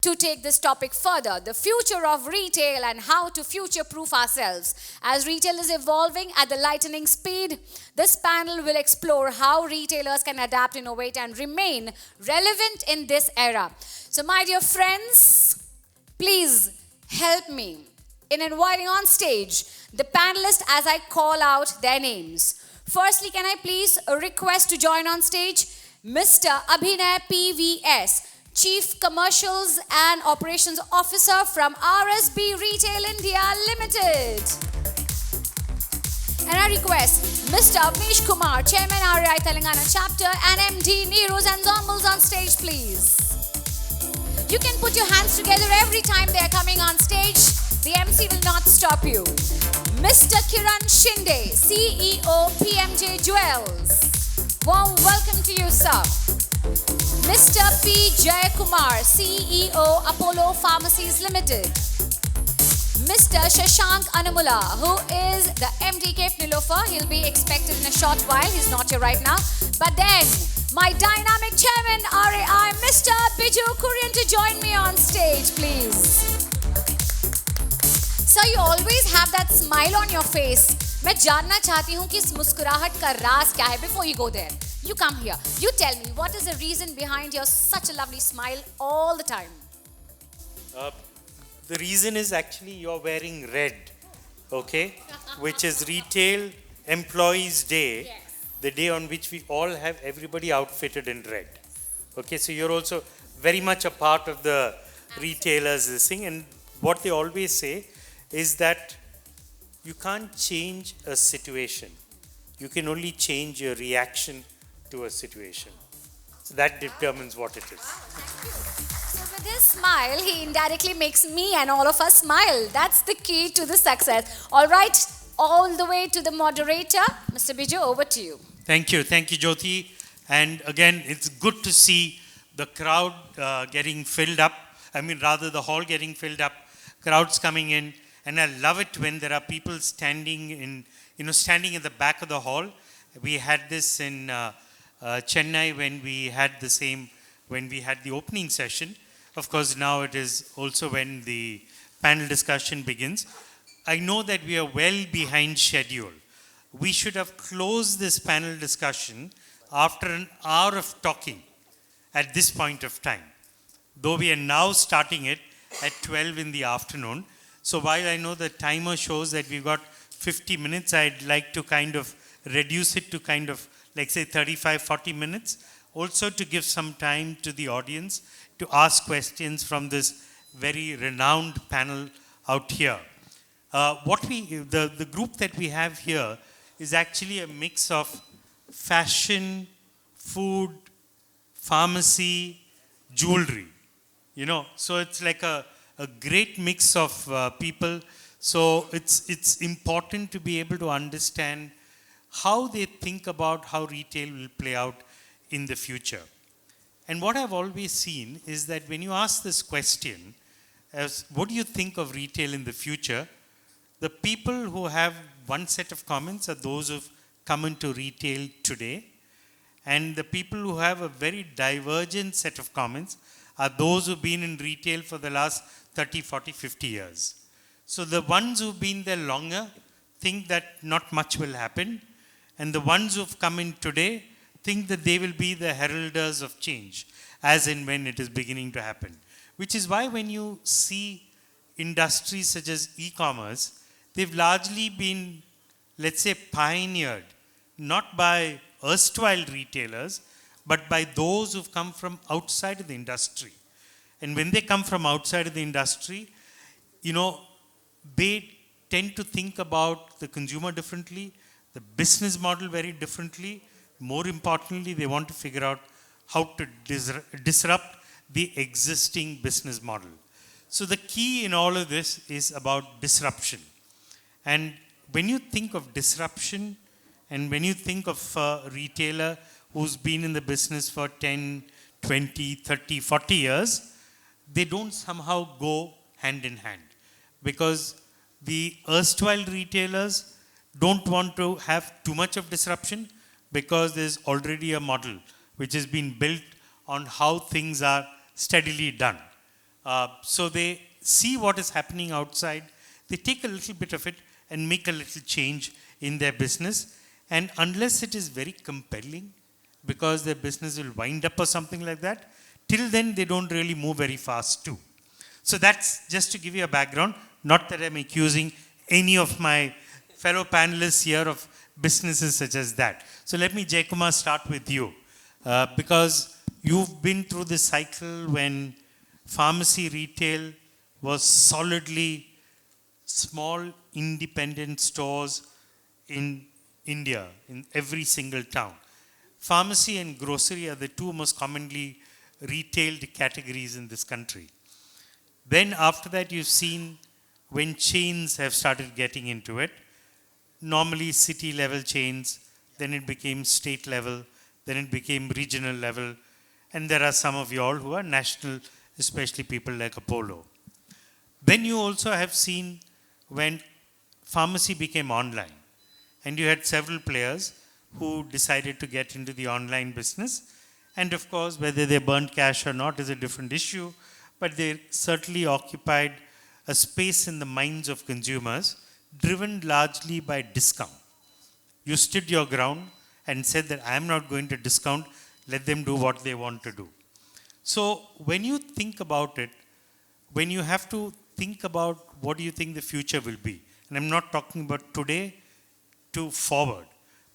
to take this topic further, the future of retail and how to future-proof ourselves. As retail is evolving at the lightning speed, this panel will explore how retailers can adapt, innovate, and remain relevant in this era. So, my dear friends, please help me in inviting on stage the panelists as I call out their names. Firstly, can I please request to join on stage Mr. Abhinay PVS, Chief Commercials and Operations Officer from RSB Retail India Limited. And I request Mr. Avnish Kumar, Chairman RI Telangana Chapter, and MD Neeru's Ensembles on stage, please. You can put your hands together every time they are coming on stage. The MC will not stop you. Mr. Kiran Shinde, CEO PMJ Jewels. Warm welcome to you, sir. Mr. P. Jayakumar, CEO Apollo Pharmacies Limited. Mr. Shashank Anamula, who is the MD Cape Nilofer. He'll be expected in a short while. He's not here right now. But then, my dynamic chairman, RAI, Mr. Bijou Kurien, to join me on stage, please. Sir, you always have that smile on your face. मैं जानना चाहती हूँ कि इस मुस्कुराहट का राज क्या है. Before you go there, you come here. You tell me, what is the reason behind your such a lovely smile all the time? The reason is actually you're wearing red, okay? Which is Retail Employees Day, yes. The day on which we all have everybody outfitted in red. Okay, so you're also very much a part of the retailers this thing, and what they always say is that you can't change a situation. You can only change your reaction to a situation. So that determines what it is. Thank you. So with his smile, he indirectly makes me and all of us smile. That's the key to the success. All right, all the way to the moderator. Mr. Bijou, over to you. Thank you, Jyoti. And again, it's good to see the crowd getting filled up. I mean, rather the hall getting filled up, crowds coming in. And I love it when there are people standing in the back of the hall. We had this in Chennai when we had the opening session. Of course, now it is also when the panel discussion begins. I know that we are well behind schedule. We should have closed this panel discussion after an hour of talking at this point of time. Though we are now starting it at 12 in the afternoon. So while I know the timer shows that we've got 50 minutes, I'd like to kind of reduce it to kind of, like say 35, 40 minutes. Also to give some time to the audience to ask questions from this very renowned panel out here. The group that we have here is actually a mix of fashion, food, pharmacy, jewellery. So it's like a great mix of people. So it's important to be able to understand how they think about how retail will play out in the future. And what I've always seen is that when you ask this question, as what do you think of retail in the future, the people who have one set of comments are those who've come into retail today. And the people who have a very divergent set of comments are those who've been in retail for the last 30, 40, 50 years. So the ones who've been there longer think that not much will happen. And the ones who've come in today think that they will be the heralders of change, as and when it is beginning to happen. Which is why when you see industries such as e-commerce, they've largely been, let's say, pioneered, not by erstwhile retailers, but by those who've come from outside of the industry. And when they come from outside of the industry, they tend to think about the consumer differently, the business model very differently. More importantly, they want to figure out how to disrupt the existing business model. So the key in all of this is about disruption. And when you think of disruption, and when you think of a retailer who's been in the business for 10, 20, 30, 40 years, they don't somehow go hand in hand. Because the erstwhile retailers don't want to have too much of disruption, because there's already a model which has been built on how things are steadily done. So they see what is happening outside, they take a little bit of it and make a little change in their business. And unless it is very compelling, because their business will wind up or something like that, till then they don't really move very fast too. So that's just to give you a background, not that I'm accusing any of my fellow panelists here of businesses such as that. So let me, Jayakumar, start with you. Because you've been through this cycle when pharmacy retail was solidly small independent stores in India, in every single town. Pharmacy and grocery are the two most commonly retailed categories in this country. Then after that, you've seen when chains have started getting into it, normally city level chains, then it became state level, then it became regional level, and there are some of you all who are national, especially people like Apollo. Then you also have seen when pharmacy became online, and you had several players who decided to get into the online business. And of course, whether they burned cash or not is a different issue, but they certainly occupied a space in the minds of consumers, driven largely by discount. You stood your ground and said that I am not going to discount, let them do what they want to do. So when you think about it, when you have to think about what do you think the future will be, and I'm not talking about today to forward,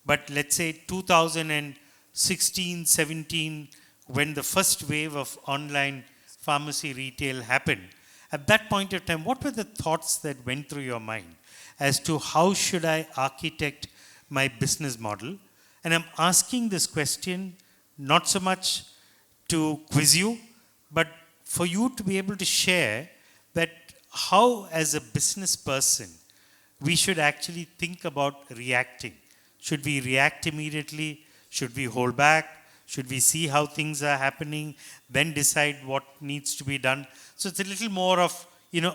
but let's say 2016, 17, when the first wave of online pharmacy retail happened, at that point of time, what were the thoughts that went through your mind as to how should I architect my business model? And I'm asking this question not so much to quiz you, but for you to be able to share that how, as a business person, we should actually think about reacting. Should we react immediately? Should we hold back? Should we see how things are happening, then decide what needs to be done? So it's a little more of,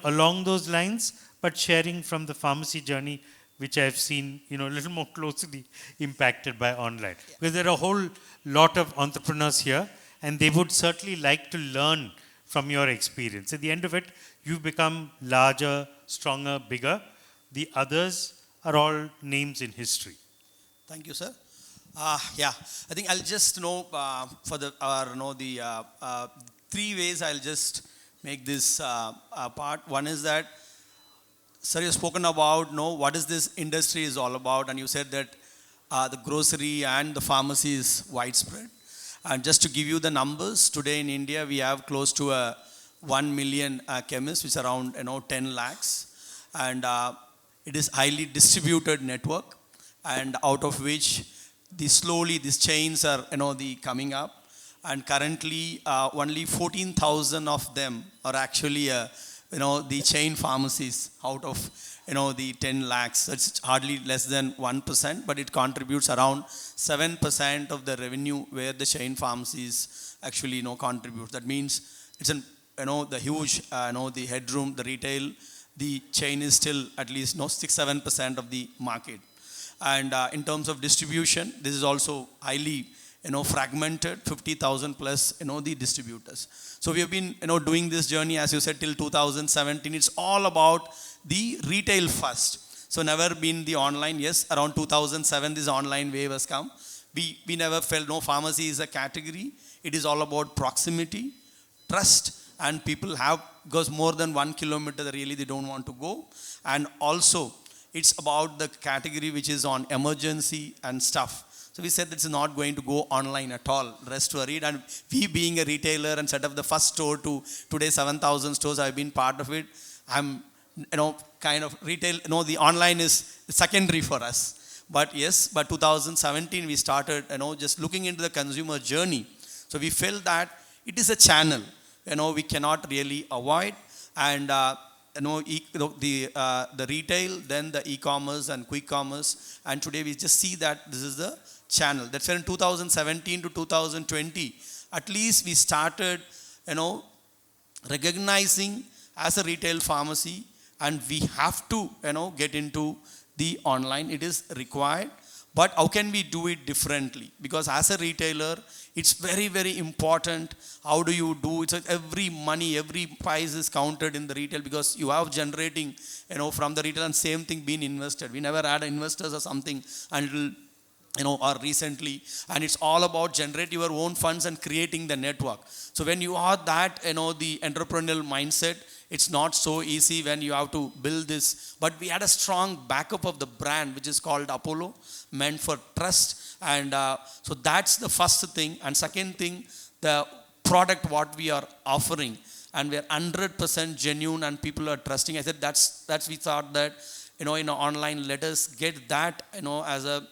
along those lines, but sharing from the pharmacy journey, which I've seen, a little more closely impacted by online. Yeah. Because there are a whole lot of entrepreneurs here, and they would certainly like to learn from your experience. At the end of it, you've become larger, stronger, bigger. The others are all names in history. Thank you, sir. I think I'll just for the three ways I'll just make this part. One is that, sir, you've spoken about what is this industry is all about, and you said that the grocery and the pharmacy is widespread. And just to give you the numbers, today in India we have close to 1 million chemists, which is around 10 lakhs, and it is highly distributed network, and out of which these chains are coming up, and currently only 14,000 of them are actually the chain pharmacies out of the 10 lakhs. So it's hardly less than 1%, but it contributes around 7% of the revenue where the chain pharmacies actually contribute. That means it's the huge the headroom, the retail, the chain is still at least 6-7% of the market. And in terms of distribution, this is also highly fragmented, 50,000 plus the distributors. So we have been doing this journey, as you said, till 2017. It's all about the retail first. So never been the online. Yes, around 2007 this online wave has come. We never felt pharmacy is a category. It is all about proximity, trust, and people goes more than 1 kilometer that really they don't want to go. And also it's about the category which is on emergency and stuff. So we said it's not going to go online at all. Rest worried. And we being a retailer and set up the first store to today 7,000 stores, I've been part of it. I'm kind of retail. The online is secondary for us. But yes, by 2017 we started just looking into the consumer journey. So we felt that it is a channel we cannot really avoid, and the retail, then the e-commerce and quick commerce, and today we just see that this is the channel. That's where in 2017 to 2020, at least we started recognizing as a retail pharmacy, and we have to get into the online. It is required. But how can we do it differently? Because as a retailer, it's very, very important. How do you do it? So every money, every price is counted in the retail because you have generating, from the retail and same thing being invested. We never had investors or something until or recently, and it's all about generate your own funds and creating the network. So when you are that, the entrepreneurial mindset, it's not so easy when you have to build this. But we had a strong backup of the brand, which is called Apollo, meant for trust. And so that's the first thing. And second thing, the product what we are offering, and we're 100% genuine and people are trusting. I said that's we thought that, in online, let us get that, as a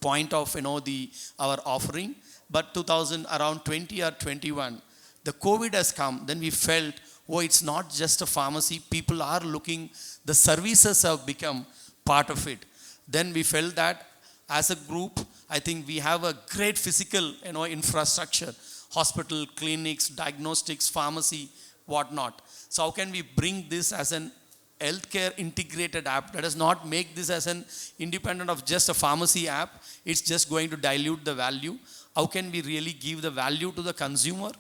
point of our offering. But around 20 or 21, the COVID has come. Then we felt, it's not just a pharmacy. People are looking. The services have become part of it. Then we felt that as a group, I think we have a great physical infrastructure, hospital, clinics, diagnostics, pharmacy, whatnot. So how can we bring this as an healthcare integrated app? Let us not make this as an independent of just a pharmacy app. It's just going to dilute the value. How can we really give the value to the consumer,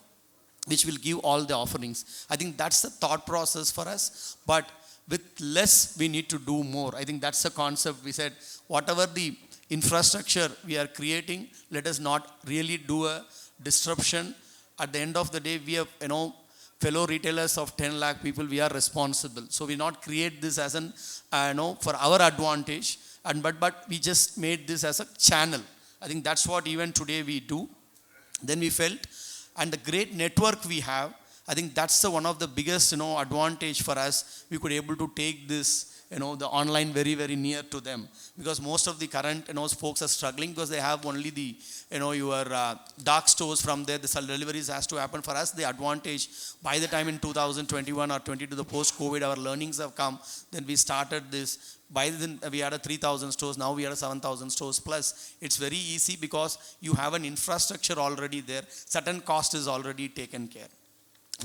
which will give all the offerings? I think that's the thought process for us. But with less, we need to do more. I think that's the concept. We said, whatever the infrastructure we are creating, let us not really do a disruption. At the end of the day, we have, fellow retailers of 10 lakh people, we are responsible. So we not create this as an, for our advantage, but we just made this as a channel. I think that's what even today we do. Then we felt, and the great network we have, I think that's one of the biggest, advantage for us. We could able to take this, the online very, very near to them. Because most of the current, folks are struggling because they have only the, your dark stores. From there, the deliveries has to happen. For us, the advantage, by the time in 2021 or 22, the post-COVID, our learnings have come. Then we started this. By then, we had a 3,000 stores. Now we had a 7,000 stores plus. It's very easy because you have an infrastructure already there. Certain cost is already taken care.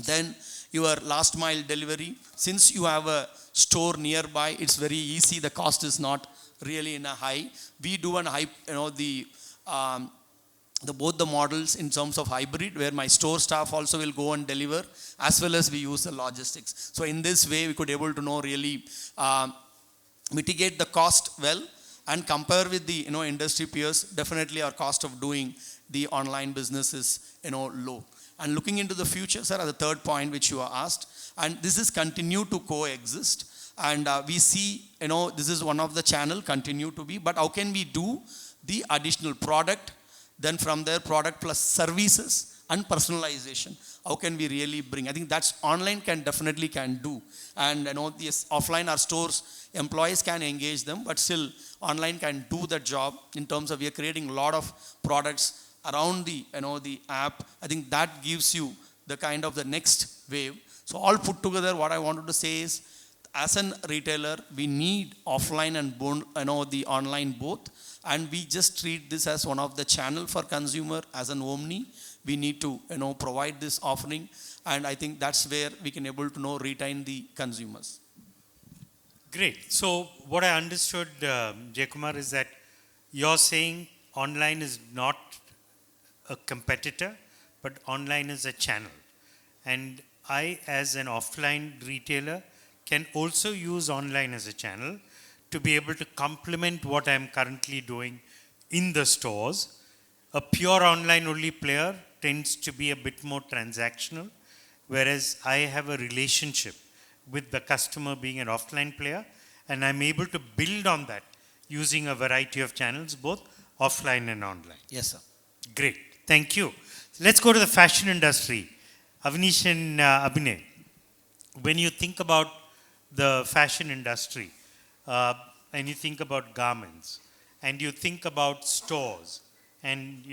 Then your last mile delivery, since you have a store nearby, it's very easy. The cost is not really in a high. We do an high, both the models in terms of hybrid, where my store staff also will go and deliver, as well as we use the logistics. So in this way, we could able to really mitigate the cost well, and compare with the industry peers. Definitely our cost of doing the online business is low. And looking into the future, sir, the third point which you are asked, and this is continue to coexist. And we see, this is one of the channel continue to be, but how can we do the additional product? Then from there, product plus services and personalization. How can we really bring? I think that's online definitely can do. And yes, offline, our stores, employees can engage them, but still online can do the job in terms of we are creating a lot of products around the the app. I think that gives you the kind of the next wave. So all put together, what I wanted to say is, as a retailer, we need offline and the online both, and we just treat this as one of the channel for consumer. As an omni, we need to provide this offering, and I think that's where we can able to retain the consumers. Great. So what I understood, Jayakumar, is that you're saying online is not a competitor, but online is a channel. And I, as an offline retailer, can also use online as a channel to be able to complement what I'm currently doing in the stores. A pure online only player tends to be a bit more transactional, whereas I have a relationship with the customer being an offline player, and I'm able to build on that using a variety of channels, both offline and online. Yes, sir. Great. Thank you. Let's go to the fashion industry. Avnish and Abhinay, when you think about the fashion industry, and you think about garments, and you think about stores, and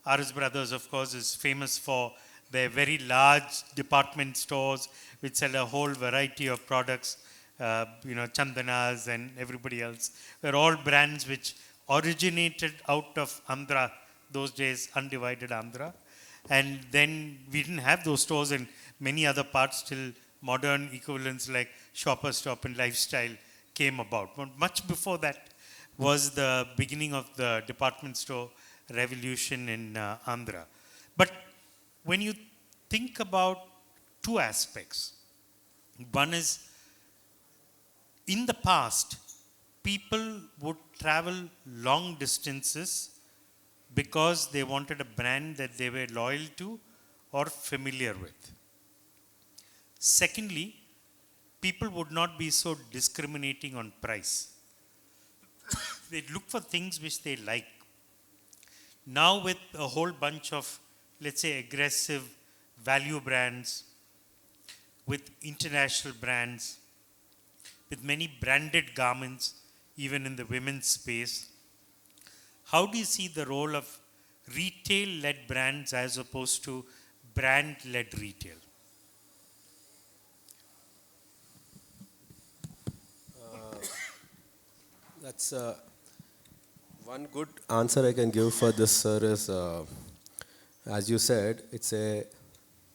RS Brothers, of course, is famous for their very large department stores which sell a whole variety of products, Chandanas and everybody else. They're all brands which originated out of Andhra, those days, undivided Andhra. And then we didn't have those stores in many other parts till modern equivalents like Shoppers Stop and Lifestyle came about. But much before that, was the beginning of the department store revolution in Andhra. But when you think about two aspects, one is in the past, people would travel long distances because they wanted a brand that they were loyal to or familiar with. Secondly, people would not be so discriminating on price. They'd look for things which they like. Now with a whole bunch of, let's say, aggressive value brands, with international brands, with many branded garments, even in the women's space, how do you see the role of retail-led brands as opposed to brand-led retail? That's one good answer I can give for this, sir, is as you said,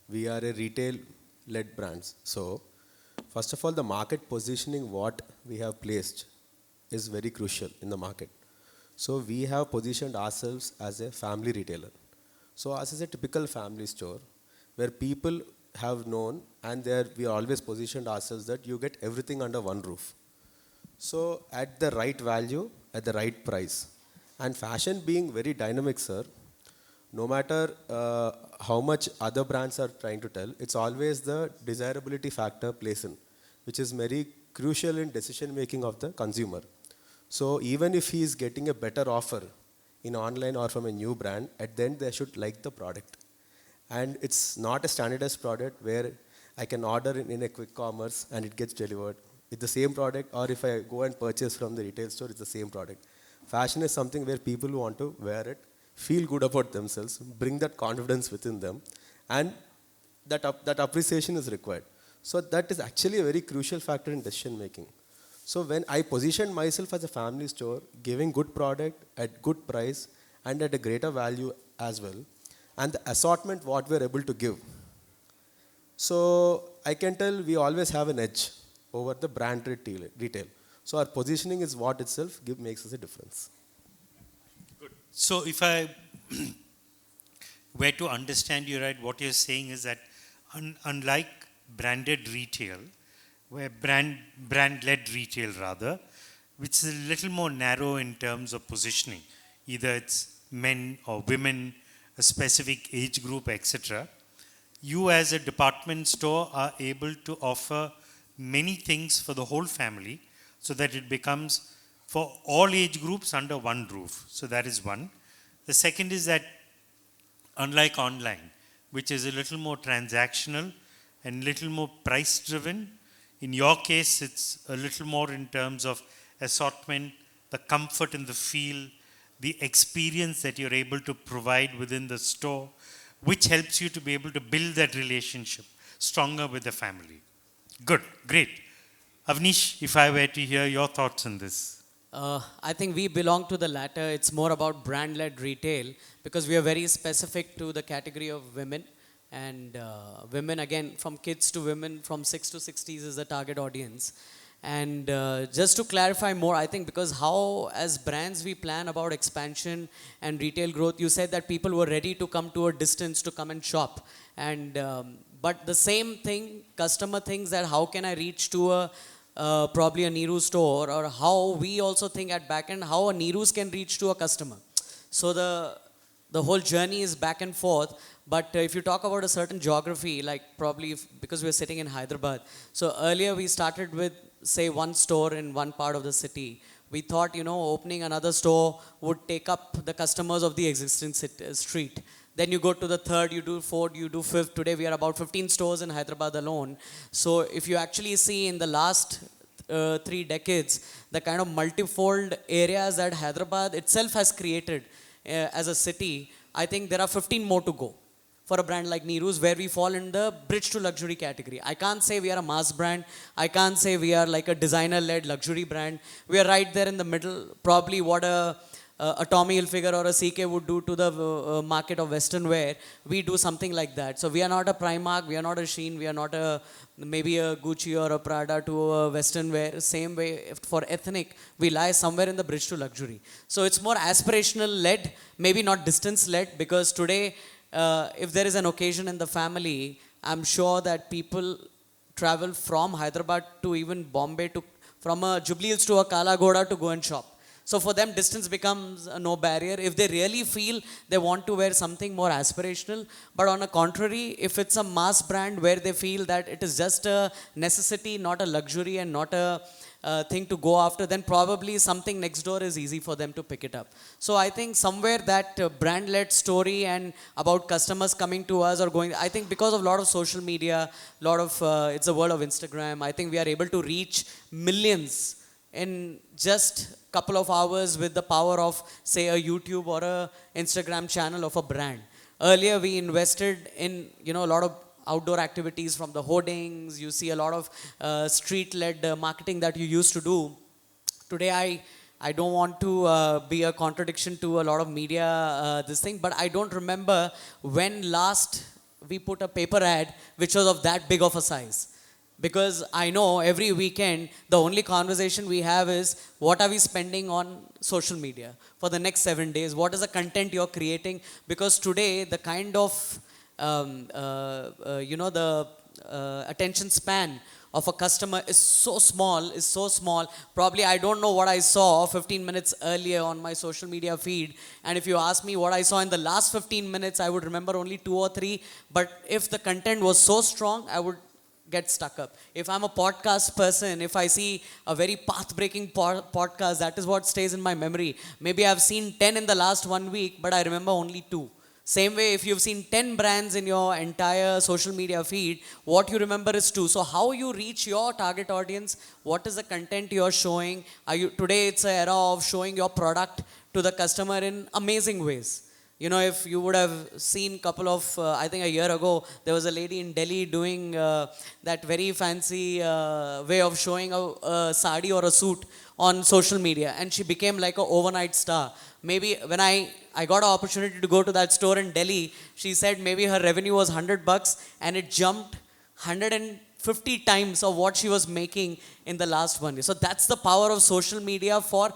we are a retail-led brands. So, first of all, the market positioning, what we have placed, is very crucial in the market. So, we have positioned ourselves as a family retailer. So, us is a typical family store where people have known, and there we always positioned ourselves that you get everything under one roof. So, at the right value, at the right price. And fashion being very dynamic, sir, no matter how much other brands are trying to tell, it's always the desirability factor plays in, which is very crucial in decision making of the consumer. So even if he is getting a better offer in online or from a new brand, at the end they should like the product. And it's not a standardized product where I can order in a quick commerce and it gets delivered. It's the same product, or if I go and purchase from the retail store, it's the same product. Fashion is something where people want to wear it, feel good about themselves, bring that confidence within them, and that appreciation is required. So that is actually a very crucial factor in decision making. So when I position myself as a family store, giving good product at good price and at a greater value as well, and the assortment what we're able to give. So I can tell we always have an edge over the brand retail. So our positioning is what itself makes us a difference. Good. So if I were to understand you right, what you're saying is that unlike branded retail, where brand-led retail rather, which is a little more narrow in terms of positioning, either it's men or women, a specific age group, etc. You as a department store are able to offer many things for the whole family so that it becomes for all age groups under one roof. So that is one. The second is that unlike online, which is a little more transactional and little more price driven, in your case it's a little more in terms of assortment, the comfort and the feel, the experience that you're able to provide within the store, which helps you to be able to build that relationship stronger with the family. Good, great. Avnish, if I were to hear your thoughts on this. I think we belong to the latter. It's more about brand-led retail because we are very specific to the category of women. And women, again, from kids to women, from 6 to 60s is the target audience. And just to clarify more, I think because how as brands we plan about expansion and retail growth, you said that people were ready to come to a distance to come and shop. And but the same thing, customer thinks that how can I reach to a probably a Neeru store, or how we also think at back end how a Neeru's can reach to a customer. So the whole journey is back and forth. But if you talk about a certain geography, like probably because we're sitting in Hyderabad, so earlier we started with say one store in one part of the city. We thought, opening another store would take up the customers of the existing street. Then you go to the third, you do fourth, you do fifth. Today we are about 15 stores in Hyderabad alone. So if you actually see in the last 3 decades, the kind of multifold areas that Hyderabad itself has created as a city, I think there are 15 more to go for a brand like Neeru's, where we fall in the bridge to luxury category. I can't say we are a mass brand. I can't say we are like a designer-led luxury brand. We are right there in the middle, probably what a a Tommy Hilfiger or a CK would do to the market of Western wear, we do something like that. So we are not a Primark, we are not a Shein, we are not a maybe a Gucci or a Prada to a Western wear. Same way for ethnic, we lie somewhere in the bridge to luxury. So it's more aspirational led, maybe not distance led, because today, if there is an occasion in the family, I'm sure that people travel from Hyderabad to even Bombay to from a Jubilee Hills to a Kala Ghoda to go and shop. So for them, distance becomes no barrier. If they really feel they want to wear something more aspirational, but on the contrary, if it's a mass brand where they feel that it is just a necessity, not a luxury and not a thing to go after, then probably something next door is easy for them to pick it up. So I think somewhere that brand-led story and about customers coming to us or going, I think because of a lot of social media, lot of, it's the world of Instagram, I think we are able to reach millions in just couple of hours with the power of say a YouTube or a Instagram channel of a brand. Earlier we invested in a lot of outdoor activities, from the hoardings, you see a lot of street-led marketing that you used to do. Today I don't want to be a contradiction to a lot of media this thing, but I don't remember when last we put a paper ad which was of that big of a size. Because I know every weekend, the only conversation we have is, what are we spending on social media for the next 7 days? What is the content you're creating? Because today, the kind of, the attention span of a customer is so small. Probably I don't know what I saw 15 minutes earlier on my social media feed. And if you ask me what I saw in the last 15 minutes, I would remember only 2 or 3. But if the content was so strong, I would get stuck up. If I'm a podcast person, if I see a very path-breaking podcast, that is what stays in my memory. Maybe I've seen 10 in the last 1 week, but I remember only 2. Same way, if you've seen 10 brands in your entire social media feed, what you remember is 2. So how you reach your target audience, what is the content you're showing? Today it's an era of showing your product to the customer in amazing ways. If you would have seen couple of, I think a year ago, there was a lady in Delhi doing that very fancy way of showing a sari or a suit on social media, and she became like an overnight star. Maybe when I got an opportunity to go to that store in Delhi, she said maybe her revenue was $100 and it jumped 150 times of what she was making in the last 1 year. So that's the power of social media for,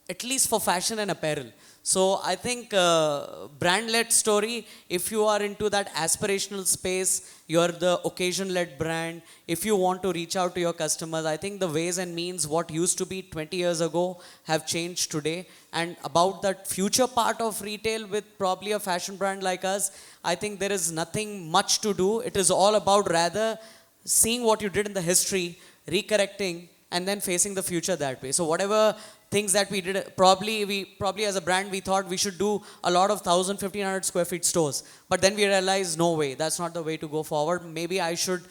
at least for fashion and apparel. So I think brand-led story, if you are into that aspirational space, you're the occasion-led brand, if you want to reach out to your customers, I think the ways and means what used to be 20 years ago have changed today. And about that future part of retail with probably a fashion brand like us, I think there is nothing much to do. It is all about rather seeing what you did in the history, recorrecting, and then facing the future that way. So whatever things that we did, probably as a brand, we thought we should do a lot of 1,000-1,500 square feet stores. But then we realized, no way, that's not the way to go forward. Maybe I should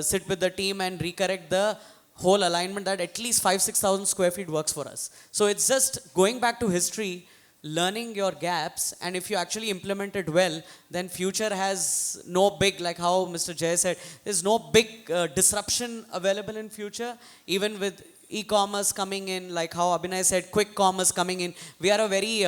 sit with the team and recorrect the whole alignment that at least 5,000-6,000 square feet works for us. So it's just going back to history, learning your gaps, and if you actually implement it well, then future has no big, like how Mr. Jay said, there's no big disruption available in future, even with e-commerce coming in, like how Abhinay said, quick commerce coming in. We are a very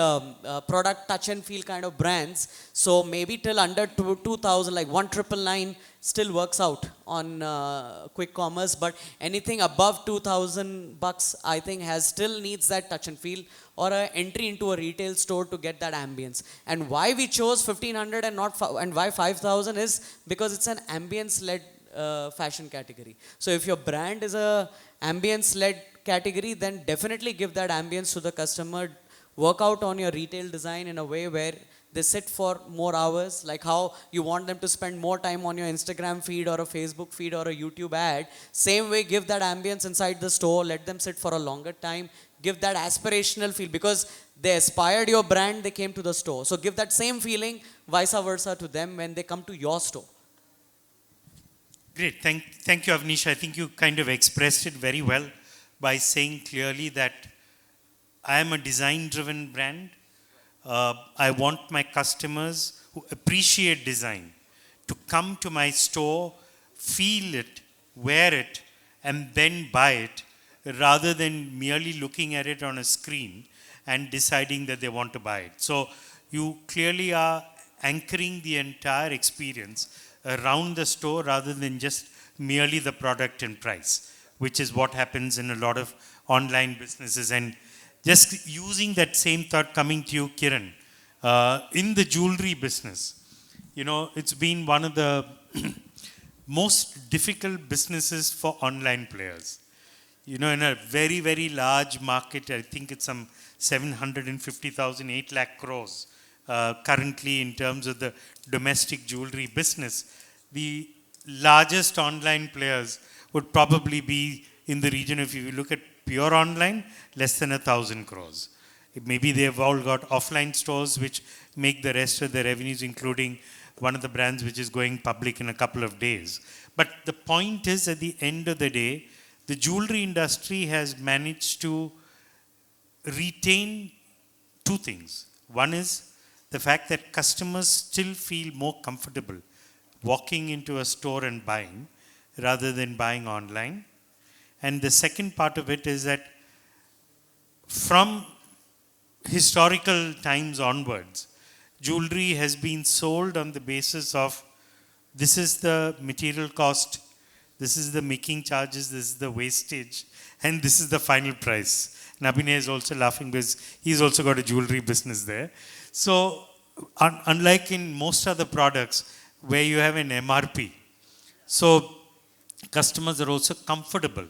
product touch and feel kind of brands. So maybe till under 2,000, like 1,999 still works out on quick commerce. But anything above $2,000, I think still needs that touch and feel or an entry into a retail store to get that ambience. And why we chose 1,500 and why 5,000 is because it's an ambience-led fashion category. So if your brand is a ambience-led category, then definitely give that ambience to the customer. Work out on your retail design in a way where they sit for more hours, like how you want them to spend more time on your Instagram feed or a Facebook feed or a YouTube ad. Same way, give that ambience inside the store, let them sit for a longer time, give that aspirational feel, because they aspired your brand, they came to the store. So give that same feeling, vice versa, to them when they come to your store. Great. Thank you, Avnish. I think you kind of expressed it very well by saying clearly that I am a design-driven brand. I want my customers who appreciate design to come to my store, feel it, wear it, and then buy it, rather than merely looking at it on a screen and deciding that they want to buy it. So you clearly are anchoring the entire experience around the store rather than just merely the product and price, which is what happens in a lot of online businesses. And just using that same thought, coming to you, Kiran, in the jewelry business, you know, it's been one of the most difficult businesses for online players. You know, in a very, very large market, I think it's some 750,000, 8 lakh crores currently in terms of the domestic jewelry business. The largest online players would probably be in the region, if you look at pure online, less than 1,000 crores. Maybe they've all got offline stores which make the rest of the revenues, including one of the brands which is going public in a couple of days. But the point is, at the end of the day, the jewelry industry has managed to retain two things. One is the fact that customers still feel more comfortable walking into a store and buying rather than buying online. And the second part of it is that from historical times onwards, jewelry has been sold on the basis of this is the material cost, this is the making charges, this is the wastage, and this is the final price. And Abhinay is also laughing because he's also got a jewelry business there. So, unlike in most other products where you have an MRP, so customers are also comfortable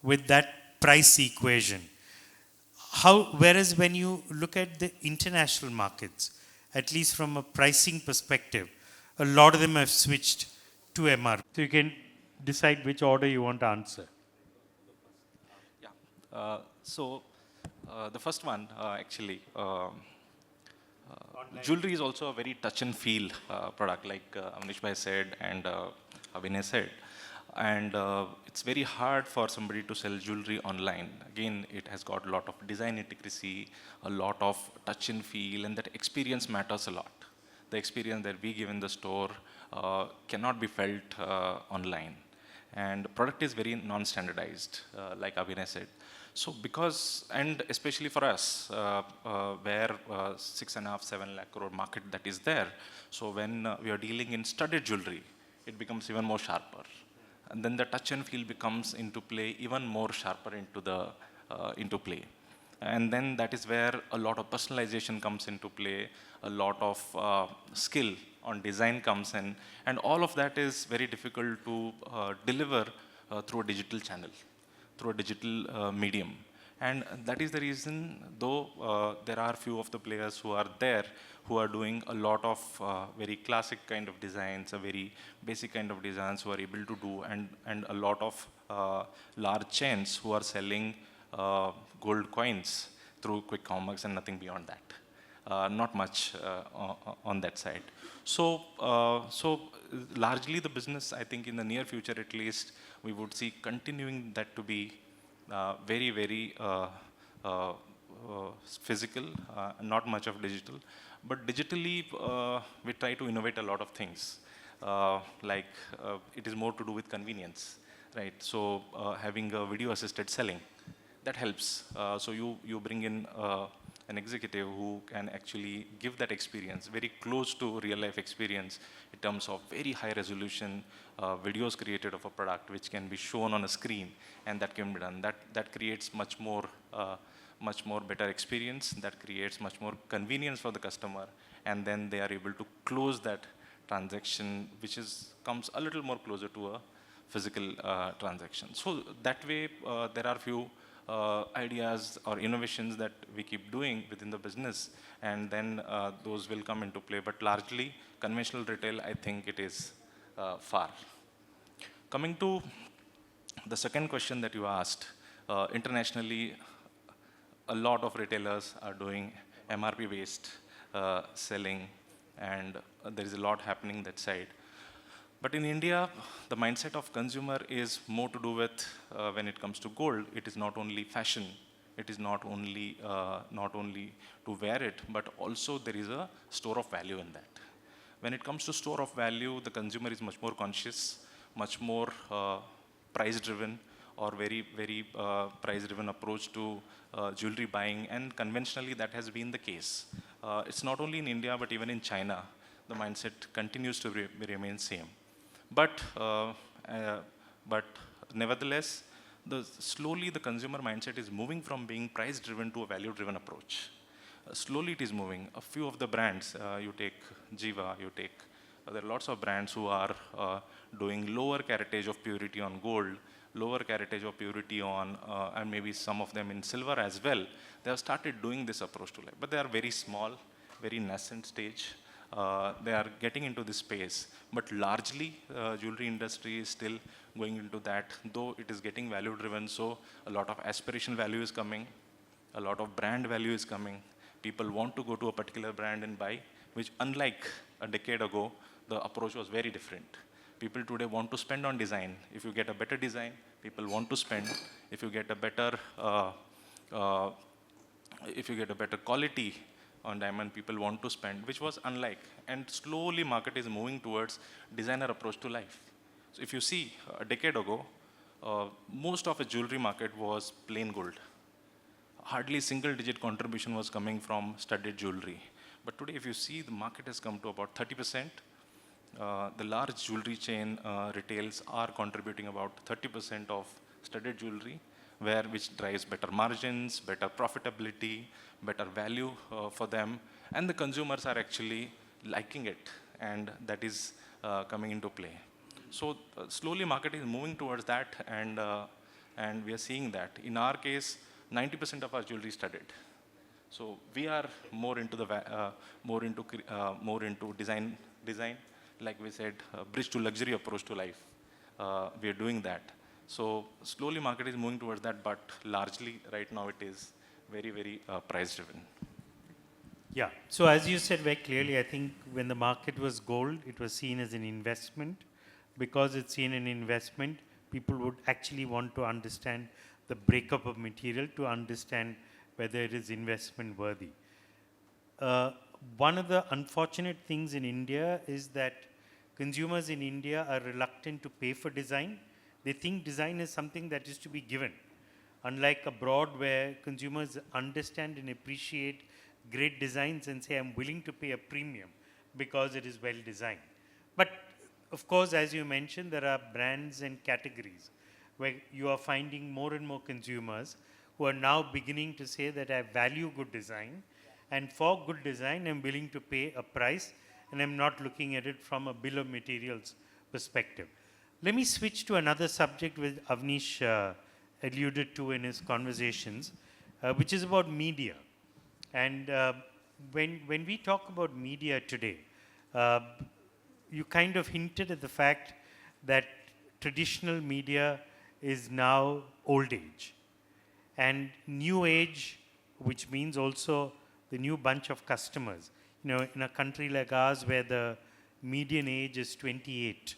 with that price equation. Whereas when you look at the international markets, at least from a pricing perspective, a lot of them have switched to MRP. So you can decide which order you want to answer. Yeah. The first one, actually, jewelry is also a very touch and feel product, like Avnish bhai said and Abhinay said. And it's very hard for somebody to sell jewelry online. Again, it has got a lot of design intricacy, a lot of touch and feel, and that experience matters a lot. The experience that we give in the store cannot be felt online. And the product is very non-standardized, like Abhinay said. So because, and especially for us, where 6.5, 7 lakh crore market that is there, so when we are dealing in studded jewelry, it becomes even more sharper. And then the touch and feel becomes into play, even more sharper into play. And then that is where a lot of personalization comes into play, a lot of skill on design comes in, and all of that is very difficult to deliver through a digital channel, through a digital medium. And that is the reason, though there are few of the players who are there who are doing a lot of very classic kind of designs, a very basic kind of designs who are able to do, and a lot of large chains who are selling gold coins through quick commerce and nothing beyond that. Not much on that side. So largely the business, I think in the near future at least, we would see continuing that to be very, very physical, not much of digital. But digitally, we try to innovate a lot of things. Like it is more to do with convenience, right? So having a video assisted selling, that helps. So you bring in an executive who can actually give that experience very close to real life experience in terms of very high resolution videos created of a product which can be shown on a screen, and that can be done. That creates much more better experience, that creates much more convenience for the customer, and then they are able to close that transaction, which comes a little more closer to a physical transaction. So that way there are few ideas or innovations that we keep doing within the business, and then those will come into play. But largely conventional retail, I think it is far. Coming to the second question that you asked, internationally, a lot of retailers are doing MRP based selling, and there is a lot happening that side. But in India, the mindset of consumer is more to do with when it comes to gold. It is not only fashion, it is not only to wear it, but also there is a store of value in that. When it comes to store of value, the consumer is much more conscious, much more price driven, or very price-driven approach to jewelry buying, and conventionally that has been the case. It's not only in India, but even in China, the mindset continues to remain same. But nevertheless, slowly the consumer mindset is moving from being price-driven to a value-driven approach. Slowly it is moving. A few of the brands, you take Jiva, there are lots of brands who are doing lower caratage of purity on gold, lower caratage of purity on, and maybe some of them in silver as well. They have started doing this approach to life, but they are very small, very nascent stage. They are getting into this space, but largely jewelry industry is still going into that, though it is getting value driven. So a lot of aspirational value is coming, a lot of brand value is coming. People want to go to a particular brand and buy, which unlike a decade ago, the approach was very different. People today want to spend on design. If you get a better design, people want to spend. If you get a better, quality on diamond, people want to spend, which was unlike. And slowly market is moving towards designer approach to life. So if you see a decade ago, most of the jewelry market was plain gold. Hardly single digit contribution was coming from studded jewelry. But today if you see, the market has come to about 30%. The large jewelry chain retails are contributing about 30% of studded jewelry, which drives better margins, better profitability, better value for them, and the consumers are actually liking it, and that is coming into play. So slowly market is moving towards that, and we are seeing that. In our case, 90% of our jewelry is studded. So we are more into design. Like we said, bridge to luxury approach to life. We are doing that. So slowly market is moving towards that, but largely right now it is very price driven. Yeah, so as you said very clearly, I think when the market was gold, it was seen as an investment. Because it's seen an investment, people would actually want to understand the breakup of material to understand whether it is investment worthy. One of the unfortunate things in India is that consumers in India are reluctant to pay for design. They think design is something that is to be given. Unlike abroad where consumers understand and appreciate great designs and say, I'm willing to pay a premium because it is well designed. But of course, as you mentioned, there are brands and categories where you are finding more and more consumers who are now beginning to say that I value good design, and for good design, I'm willing to pay a price, and I'm not looking at it from a bill of materials perspective. Let me switch to another subject which Avnish alluded to in his conversations, which is about media. And when we talk about media today, you kind of hinted at the fact that traditional media is now old age. And new age, which means also the new bunch of customers. You know, in a country like ours where the median age is 28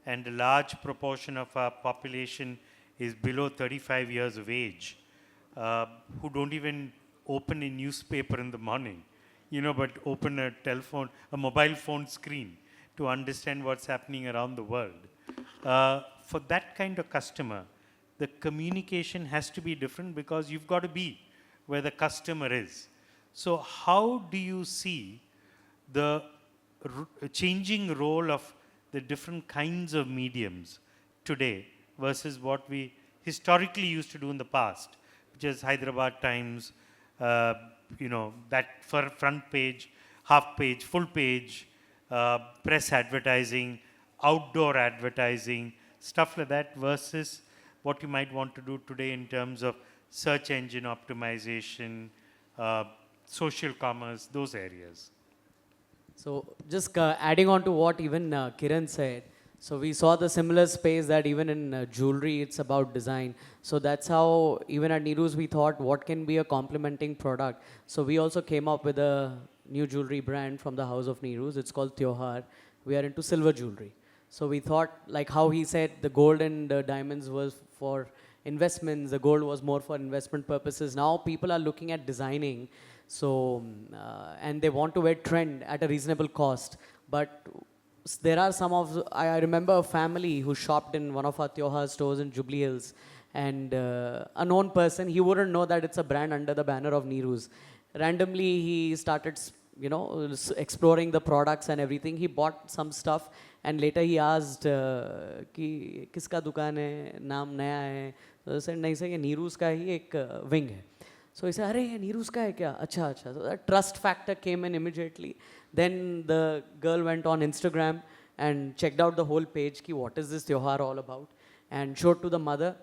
and a large proportion of our population is below 35 years of age, who don't even open a newspaper in the morning, but open a mobile phone screen to understand what's happening around the world. For that kind of customer, the communication has to be different because you've got to be where the customer is. So how do you see the changing role of the different kinds of mediums today versus what we historically used to do in the past, which is Hyderabad Times, that front page, half page, full page, press advertising, outdoor advertising, stuff like that, versus what you might want to do today in terms of search engine optimization, social commerce, those areas. So just adding on to what even Kiran said, so we saw the similar space that even in jewelry, it's about design. So that's how even at Neeru's we thought what can be a complementing product. So we also came up with a new jewelry brand from the house of Neeru's. It's called Tyohar. We are into silver jewelry. So we thought, like how he said, the gold and the diamonds was for investments, the gold was more for investment purposes. Now people are looking at designing, so and they want to wear trend at a reasonable cost. But there are some of, I remember a family who shopped in one of our Tyohar stores in Jubilee Hills, and a known person, he wouldn't know that it's a brand under the banner of Neeru's. Randomly, he started, exploring the products and everything. He bought some stuff, and later he asked, कि किसका दुकान है, नाम नया है. So I said, नहीं sir, ये Neeru's का ही एक wing है. So he said, अरे ये Neeru's का है क्या? अच्छा अच्छा. So that trust factor came in immediately. Then the girl went on Instagram and checked out the whole page, ki what is this Tyohar all about, and showed to the mother,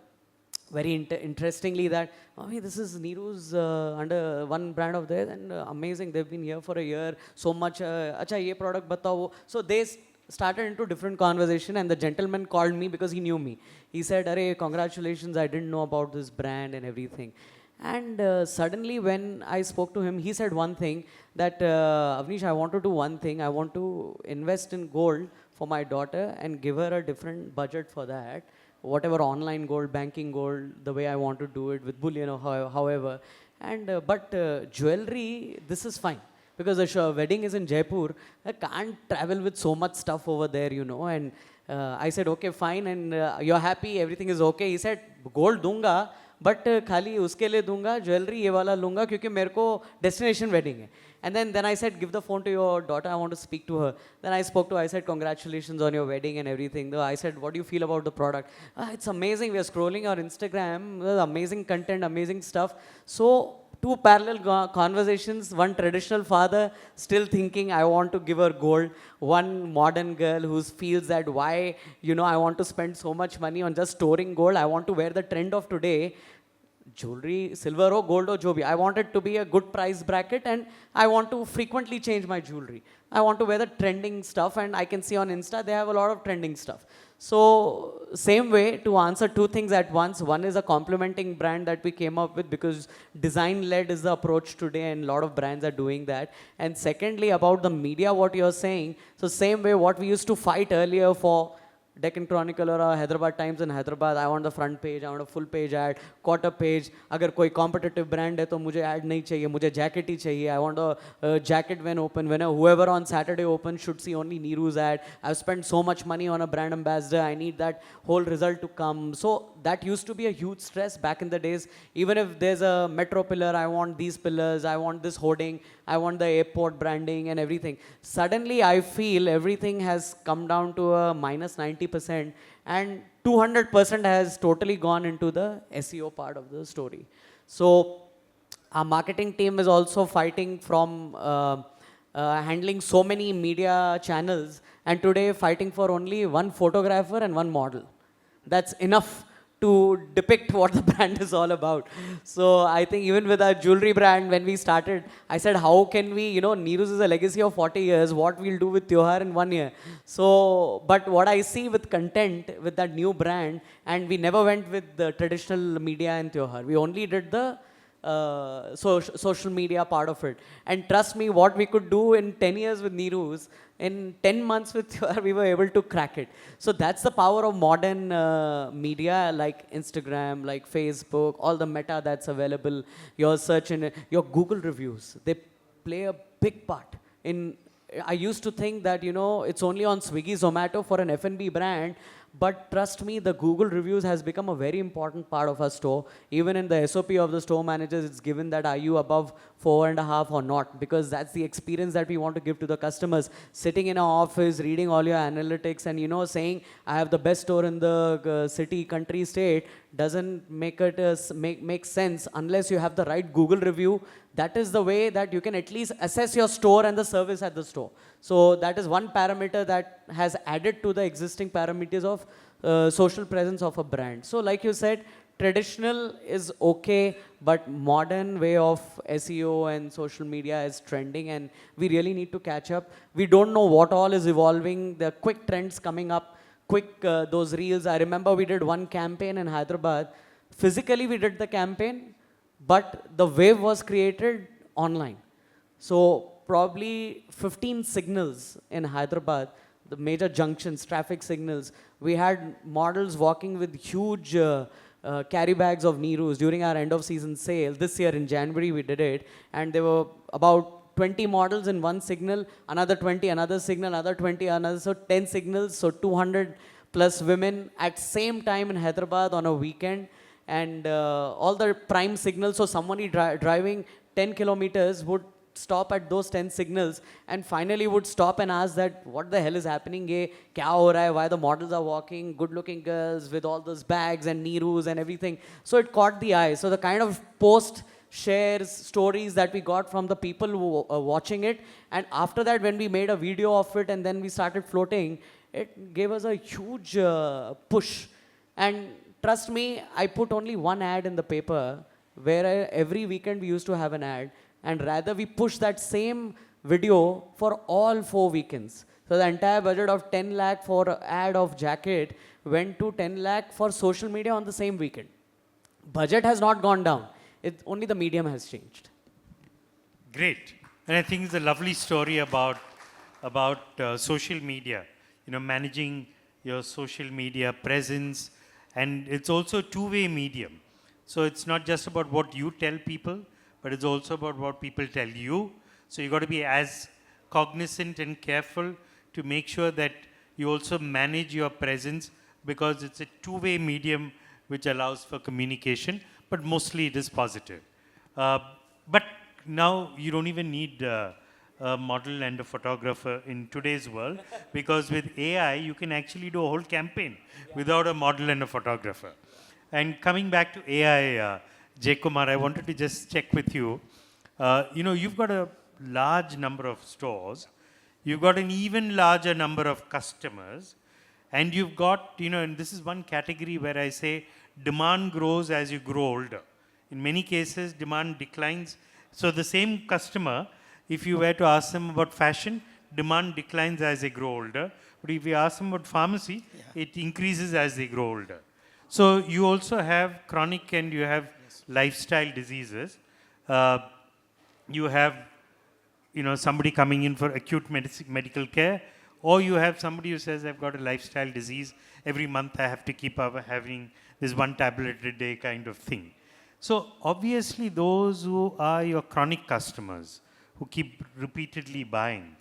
very interestingly, that, Mommy, this is Neeru's under one brand of theirs, and amazing, they've been here for a year, so much, acha ye product batao. So they started into different conversation, and the gentleman called me because he knew me. He said, "Arey, congratulations, I didn't know about this brand and everything." And suddenly when I spoke to him, he said one thing, that Avnish, I want to do one thing. I want to invest in gold for my daughter and give her a different budget for that. Whatever online gold, banking gold, the way I want to do it with bullion or however. And but jewelry, this is fine. Because the wedding is in Jaipur, I can't travel with so much stuff over there, And I said, okay, fine, and you're happy, everything is okay. He said, gold दूंगा, but खाली उसके लिए दूंगा, jewelry ये वाला लूंगा क्योंकि मेरे को destination wedding है. And then I said, give the phone to your daughter, I want to speak to her. Then I spoke to her, I said, congratulations on your wedding and everything. I said, what do you feel about the product? It's amazing, we are scrolling our Instagram, there's amazing content, amazing stuff. So, two parallel conversations, one traditional father still thinking, I want to give her gold, one modern girl who feels that why, I want to spend so much money on just storing gold, I want to wear the trend of today, jewelry, silver or gold or jo bhi. I want it to be a good price bracket, and I want to frequently change my jewelry. I want to wear the trending stuff, and I can see on Insta they have a lot of trending stuff. So same way, to answer two things at once. One is a complementing brand that we came up with, because design-led is the approach today, and a lot of brands are doing that. And secondly, about the media, what you're saying. So same way, what we used to fight earlier for Deccan Chronicle or Hyderabad Times in Hyderabad, I want the front page, I want a full page ad, quarter page. अगर कोई competitive brand है तो मुझे ad नहीं चाहिए, मुझे jacket ही चाहिए. I want a jacket when open. Whoever on Saturday open should see only Neeru's ad. I've spent so much money on a brand ambassador. I need that whole result to come. So that used to be a huge stress back in the days. Even if there's a metro pillar, I want these pillars, I want this hoarding, I want the airport branding and everything. Suddenly I feel everything has come down to a minus 90%, and 200% has totally gone into the SEO part of the story. So our marketing team is also fighting from handling so many media channels, and today fighting for only one photographer and one model. That's enough to depict what the brand is all about. So I think even with our jewelry brand, when we started, I said, how can we, Neeru's is a legacy of 40 years, what we'll do with Tyohar in 1 year. So, but what I see with content, with that new brand, and we never went with the traditional media in Tyohar. We only did the social media part of it. And trust me, what we could do in 10 years with Neeru's, in 10 months with Tyohar, we were able to crack it. So that's the power of modern media, like Instagram, like Facebook, all the meta that's available, your search and your Google reviews. They play a big part in. I used to think that, it's only on Swiggy, Zomato for an F&B brand. But trust me, the Google reviews has become a very important part of our store. Even in the SOP of the store managers, it's given that are you above 4.5 or not, because that's the experience that we want to give to the customers. Sitting in our office, reading all your analytics, and saying I have the best store in the city, country, state, doesn't make it make sense unless you have the right Google review. That is the way that you can at least assess your store and the service at the store. So that is one parameter that has added to the existing parameters of social presence of a brand. So like you said, traditional is okay, but modern way of SEO and social media is trending, and we really need to catch up. We don't know what all is evolving. There are quick trends coming up, quick those reels. I remember we did one campaign in Hyderabad. Physically we did the campaign, but the wave was created online. So probably 15 signals in Hyderabad, the major junctions, traffic signals. We had models walking with huge carry bags of Neeru's during our end of season sale. This year in January we did it, and there were about 20 models in one signal, another 20, another signal, another 20, another, so 10 signals, so 200 plus women at same time in Hyderabad on a weekend, and all the prime signals, so somebody driving 10 kilometers would stop at those 10 signals and finally would stop and ask that what the hell is happening, ye kya ho raha hai, why the models are walking, good looking girls with all those bags and Neerus and everything. So it caught the eye. So the kind of post shares, stories that we got from the people who were watching it, and after that when we made a video of it and then we started floating, it gave us a huge push. And trust me, I put only one ad in the paper where every weekend we used to have an ad, and rather we push that same video for all 4 weekends. So the entire budget of 10 lakh for ad of jacket went to 10 lakh for social media on the same weekend. Budget has not gone down. Only the medium has changed. Great. And I think it's a lovely story about social media, managing your social media presence. And it's also a two-way medium. So it's not just about what you tell people, but it's also about what people tell you. So you've got to be as cognizant and careful to make sure that you also manage your presence, because it's a two-way medium which allows for communication, but mostly it is positive. But now you don't even need a model and a photographer in today's world, because with AI you can actually do a whole campaign without a model and a photographer. And coming back to AI, Jayakumar, I wanted to just check with you. You've got a large number of stores, you've got an even larger number of customers, and you've got, and this is one category where I say demand grows as you grow older. In many cases, demand declines. So the same customer, if you were to ask them about fashion, demand declines as they grow older. But if you ask them about pharmacy, it increases as they grow older. So you also have chronic and you have lifestyle diseases. You have, somebody coming in for acute medical care, or you have somebody who says, I've got a lifestyle disease. Every month I have to keep up having this one tablet a day kind of thing. So obviously those who are your chronic customers, who keep repeatedly buying,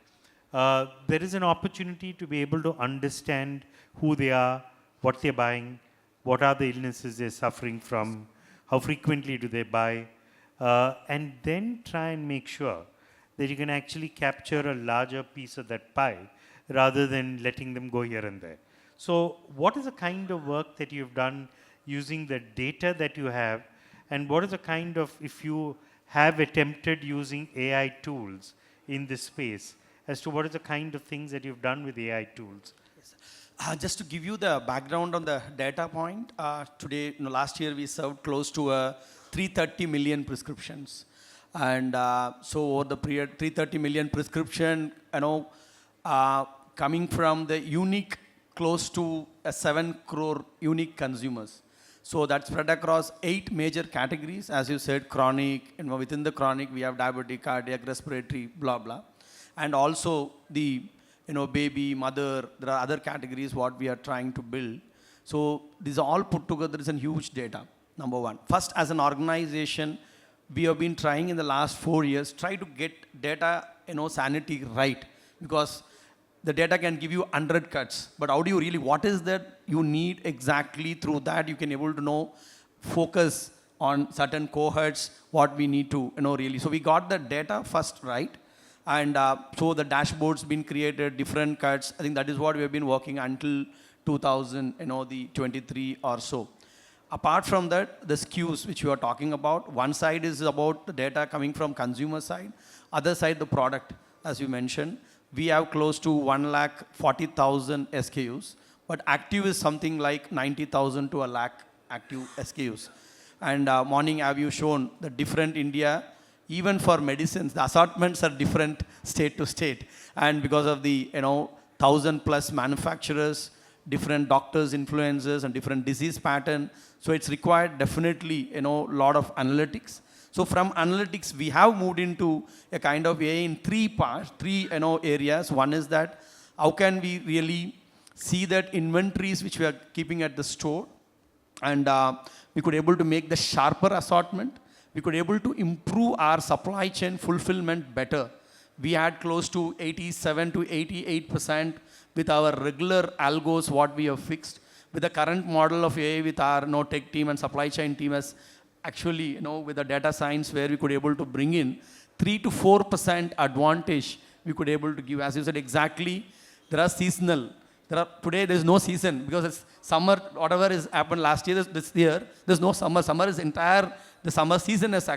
there is an opportunity to be able to understand who they are, what they're buying, what are the illnesses they're suffering from, how frequently do they buy, and then try and make sure that you can actually capture a larger piece of that pie rather than letting them go here and there. So what is the kind of work that you've done using the data that you have, and what is the kind of, if you have attempted using AI tools in this space, as to what is the kind of things that you've done with AI tools? Just to give you the background on the data point, today, last year we served close to 330 million prescriptions. And so over the period, 330 million prescription, coming from the unique, close to 7 crore unique consumers. So that's spread across 8 major categories. As you said, chronic, within the chronic, we have diabetic, cardiac, respiratory, blah, blah. And also the, baby, mother, there are other categories what we are trying to build. So these all put together is a huge data, number one. First, as an organization, we have been trying in the last 4 years, try to get data, sanity right. Because the data can give you 100 cuts, but how do you really, what is that you need exactly? Through that you can able to know, focus on certain cohorts, what we need to, really. So we got the data first right, and so the dashboard's been created, different cuts. I think that is what we have been working until 2023 or so. Apart from that, the SKUs which you are talking about, one side is about the data coming from consumer side, other side the product, as you mentioned. We have close to 140,000 SKUs, but active is something like 90,000 to a lakh active SKUs. And morning have you shown the different India, even for medicines, the assortments are different state to state. And because of the 1,000 plus manufacturers, different doctors, influencers, and different disease pattern. So it's required definitely lot of analytics. So from analytics, we have moved into a kind of AI in 3 parts, 3 areas. One is that how can we really see that inventories which we are keeping at the store, and we could able to make the sharper assortment. We could able to improve our supply chain fulfillment better. we had close to 87 to 88% with our regular algos what we have fixed. With the current model of AI with our tech team and supply chain team as actually, with the data science where we could able to bring in 3 to 4% advantage we could able to give. As you said exactly, there are seasonal. Today there's no season because it's summer, whatever is happened last year, this year, there's no summer. Summer is entire, the summer season has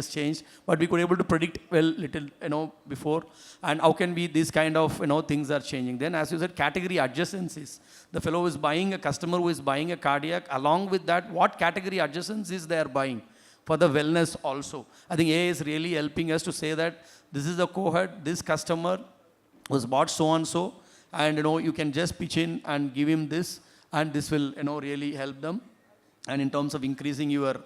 changed, but we could able to predict well little, before. And how can be these kind of, things are changing. Then as you said, category adjacencies. The fellow is buying, a customer who is buying a cardiac, along with that, what category adjacencies they are buying for the wellness also. I think AI is really helping us to say that this is the cohort, this customer was bought so and so, and you can just pitch in and give him this, and this will really help them. And in terms of increasing your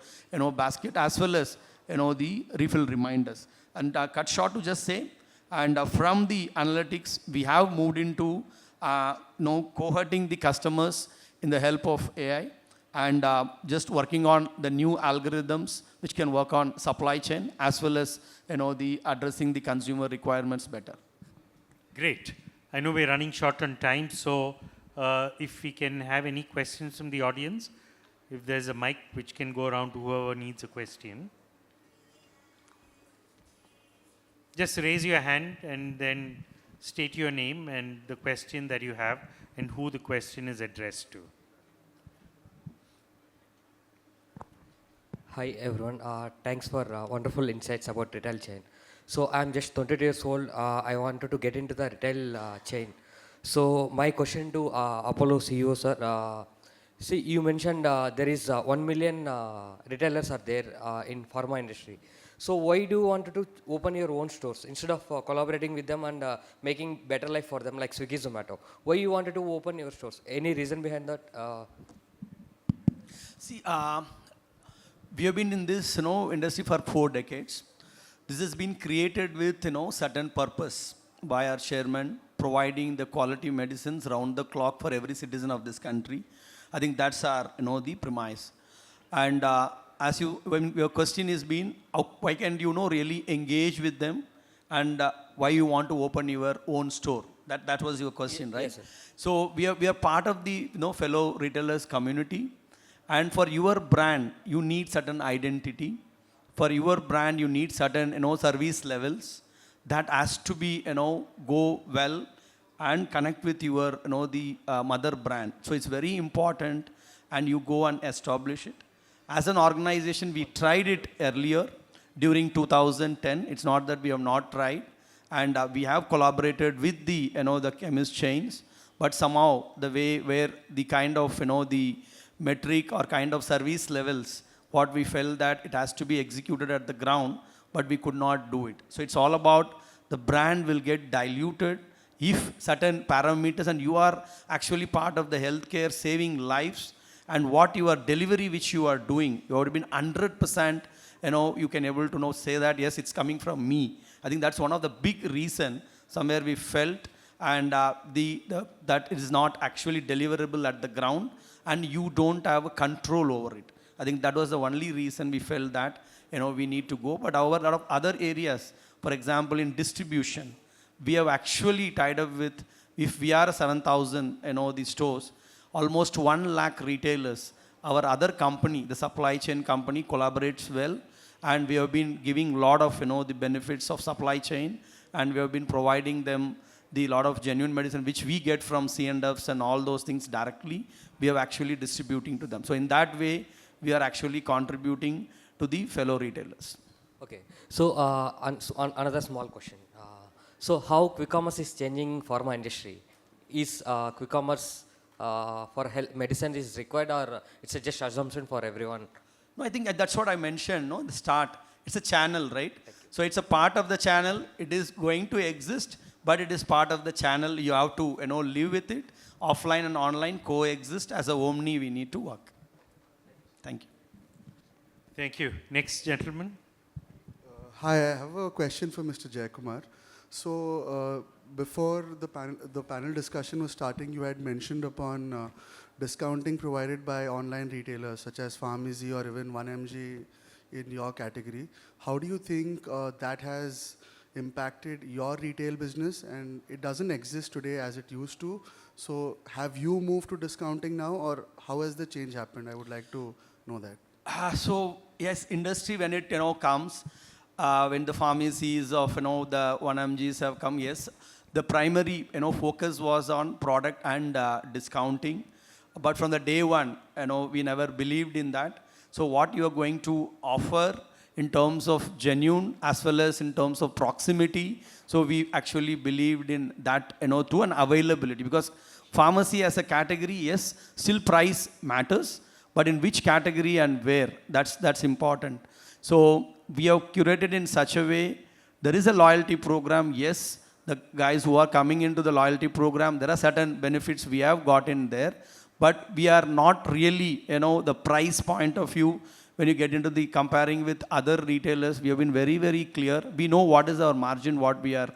basket as well as the refill reminders. And cut short to just say, and from the analytics we have moved into cohorting the customers in the help of AI, and just working on the new algorithms which can work on supply chain as well as the addressing the consumer requirements better. Great. I know we're running short on time, so if we can have any questions from the audience, if there's a mic which can go around to whoever needs a question. Just raise your hand and then state your name and the question that you have and who the question is addressed to. Hi everyone, thanks for wonderful insights about retail chain. So I'm just 22 years old. I wanted to get into the retail chain. So my question to Apollo CEO sir, see you mentioned there is 1 million retailers are there in pharma industry. So why do you want to open your own stores instead of collaborating with them and making better life for them like Swiggy, Zomato? Why you wanted to open your stores? Any reason behind that? See, we have been in this industry for 4 decades. This has been created with certain purpose by our chairman, providing the quality medicines round the clock for every citizen of this country. I think that's our the premise. And when your question is been, why can you really engage with them, and why you want to open your own store? That was your question, right? Yes, sir. So we are part of the fellow retailers community, and for your brand you need certain identity. For your brand, you need certain, service levels that has to be, go well and connect with your, the mother brand. So it's very important, and you go and establish it. As an organization, we tried it earlier during 2010. It's not that we have not tried, and we have collaborated with the, the chemist chains. But somehow the way where the kind of, the metric or kind of service levels, what we felt that it has to be executed at the ground, but we could not do it. So it's all about the brand will get diluted if certain parameters, and you are actually part of the healthcare saving lives, and what your delivery which you are doing, you have been 100%, you can able to say that, yes, it's coming from me. I think that's one of the big reason somewhere we felt, and that it is not actually deliverable at the ground, and you don't have a control over it. I think that was the only reason we felt that we need to go. But our lot of other areas, for example, in distribution, we have actually tied up with, if we are 7,000 the stores, almost 1 lakh retailers. Our other company, the supply chain company, collaborates well, and we have been giving a lot of the benefits of supply chain, and we have been providing them the lot of genuine medicine which we get from C&Fs and all those things directly. We are actually distributing to them. So in that way, we are actually contributing to the fellow retailers. Okay. So another small question. So how quick commerce is changing pharma industry? Is quick commerce for health medicine is required, or it's a just assumption for everyone? No, I think that's what I mentioned, the start. It's a channel, right? So it's a part of the channel. It is going to exist, but it is part of the channel. You have to live with it. Offline and online coexist. As a omni, we need to work. Thank you. Thank you. Next gentleman. Hi, I have a question for Mr. Jayakumar. So before the panel discussion was starting, you had mentioned upon discounting provided by online retailers such as Pharmacies or even 1mg in your category. How do you think that has impacted your retail business, and it doesn't exist today as it used to. So have you moved to discounting now, or how has the change happened? I would like to know that. So yes, industry when it comes, when the pharmacies of the 1MGs have come, yes, the primary focus was on product and discounting. But from the day one, we never believed in that. So what you are going to offer in terms of genuine as well as in terms of proximity. So we actually believed in that, to an availability, because pharmacy as a category, yes, still price matters, but in which category and where, that's important. So we have curated in such a way, there is a loyalty program, yes, the guys who are coming into the loyalty program, there are certain benefits we have got in there, but we are not really, the price point of view, when you get into the comparing with other retailers, we have been very, very clear. We know what is our margin, what we are,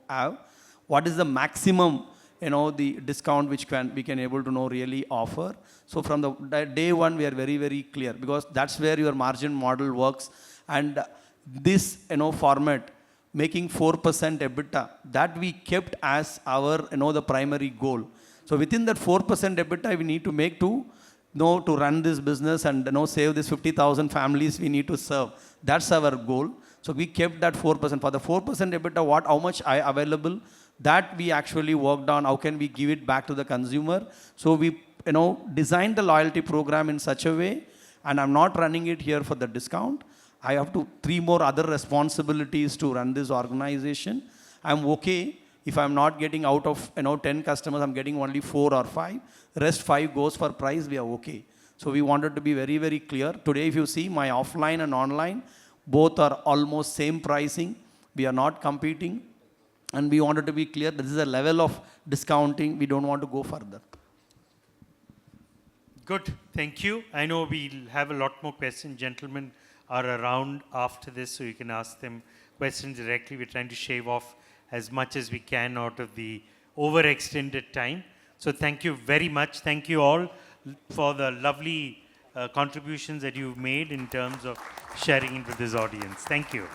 have, what is the maximum, the discount which we can able to really offer. So from the day one, we are very, very clear, because that's where your margin model works. And this, format, making 4% EBITDA, that we kept as our, the primary goal. So within that 4% EBITDA, we need to make to run this business and save this 50,000 families we need to serve. That's our goal. So we kept that 4%. For the 4% EBITDA, how much available, that we actually worked on. How can we give it back to the consumer? So we designed the loyalty program in such a way, and I'm not running it here for the discount. I have 3 more other responsibilities to run this organization. I'm okay if I'm not getting out of 10 customers, I'm getting only 4 or 5. Rest 5 goes for price, we are okay. So we wanted to be very, very clear. Today, if you see my offline and online, both are almost same pricing. We are not competing. And we wanted to be clear, this is a level of discounting. We don't want to go further. Good, thank you. I know we'll have a lot more questions. Gentlemen are around after this, so you can ask them questions directly. We're trying to shave off as much as we can out of the overextended time. So thank you very much. Thank you all for the lovely contributions that you've made in terms of sharing it with this audience. Thank you.